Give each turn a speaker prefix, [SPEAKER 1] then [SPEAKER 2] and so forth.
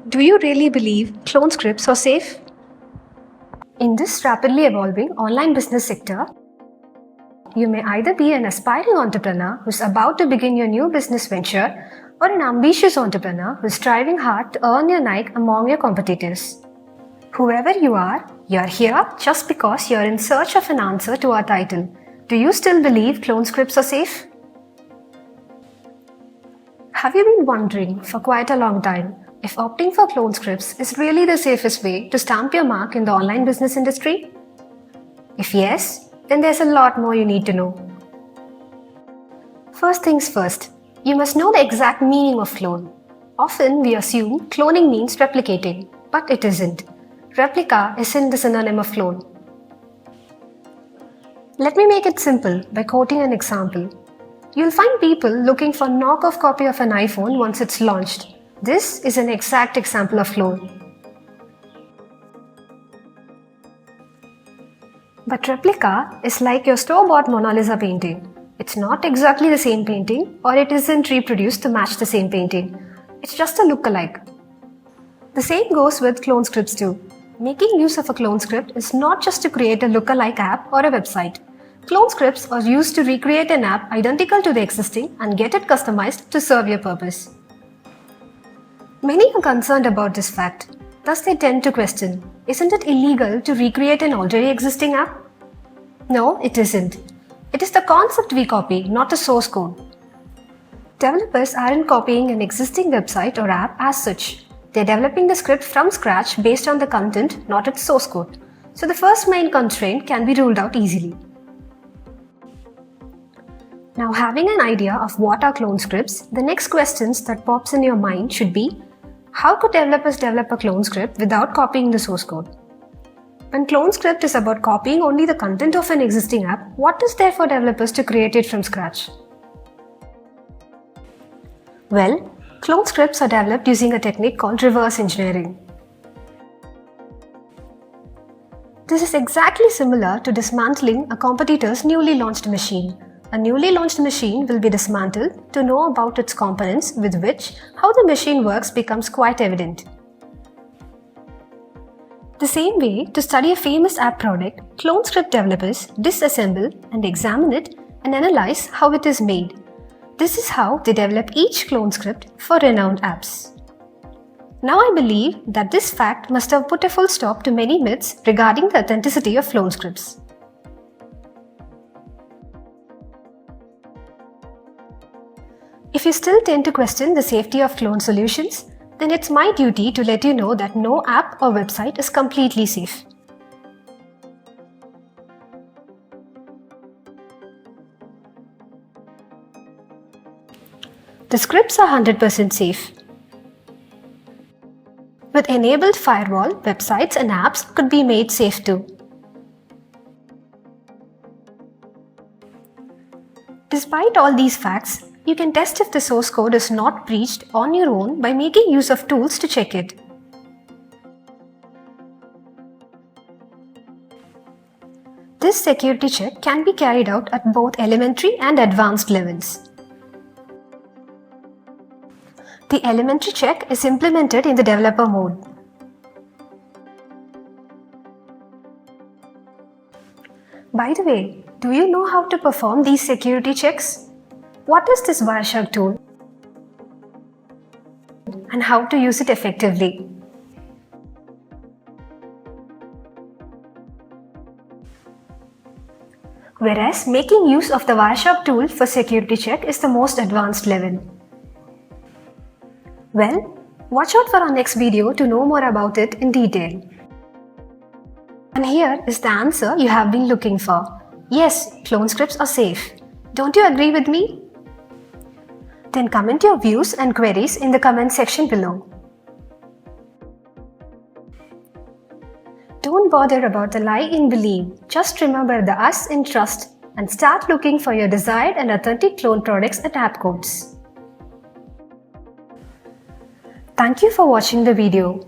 [SPEAKER 1] Do you really believe clone scripts are safe? In this rapidly evolving online business sector, you may either be an aspiring entrepreneur who's about to begin your new business venture or an ambitious entrepreneur who's striving hard to earn your Nike among your competitors. Whoever you are, you're here just because you're in search of an answer to our title. Do you still believe clone scripts are safe? Have you been wondering for quite a long time if opting for clone scripts is really the safest way to stamp your mark in the online business industry? If yes, then there's a lot more you need to know. First things first, you must know the exact meaning of clone. Often we assume cloning means replicating, but it isn't. Replica isn't the synonym of clone. Let me make it simple by quoting an example. You'll find people looking for knockoff copy of an iPhone once it's launched. This is an exact example of clone. But replica is like your store-bought Mona Lisa painting. It's not exactly the same painting, or it isn't reproduced to match the same painting. It's just a look-alike. The same goes with clone scripts too. Making use of a clone script is not just to create a look-alike app or a website. Clone scripts are used to recreate an app identical to the existing and get it customized to serve your purpose. Many are concerned about this fact. Thus they tend to question, isn't it illegal to recreate an already existing app? No, it isn't. It is the concept we copy, not the source code. Developers aren't copying an existing website or app as such. They're developing the script from scratch based on the content, not its source code. So the first main constraint can be ruled out easily. Now, having an idea of what are clone scripts, the next questions that pops in your mind should be, how could developers develop a clone script without copying the source code? When clone script is about copying only the content of an existing app, what is there for developers to create it from scratch? Well, clone scripts are developed using a technique called reverse engineering. This is exactly similar to dismantling a competitor's newly launched machine. A newly launched machine will be dismantled to know about its components, with which how the machine works becomes quite evident. The same way, to study a famous app product, clone script developers disassemble and examine it and analyze how it is made. This is how they develop each clone script for renowned apps. Now I believe that this fact must have put a full stop to many myths regarding the authenticity of clone scripts. If you still tend to question the safety of clone solutions, then it's my duty to let you know that no app or website is completely safe. The scripts are 100% safe. With enabled firewall, websites and apps could be made safe too. Despite all these facts, you can test if the source code is not breached on your own by making use of tools to check it. This security check can be carried out at both elementary and advanced levels. The elementary check is implemented in the developer mode. By the way, do you know how to perform these security checks? What is this Wireshark tool and how to use it effectively? Whereas making use of the Wireshark tool for security check is the most advanced level. Well, watch out for our next video to know more about it in detail. And here is the answer you have been looking for. Yes, clone scripts are safe. Don't you agree with me? Then comment your views and queries in the comment section below. Don't bother about the lie in believe. Just remember the us in trust and start looking for your desired and authentic clone products at AppCodes. Thank you for watching the video.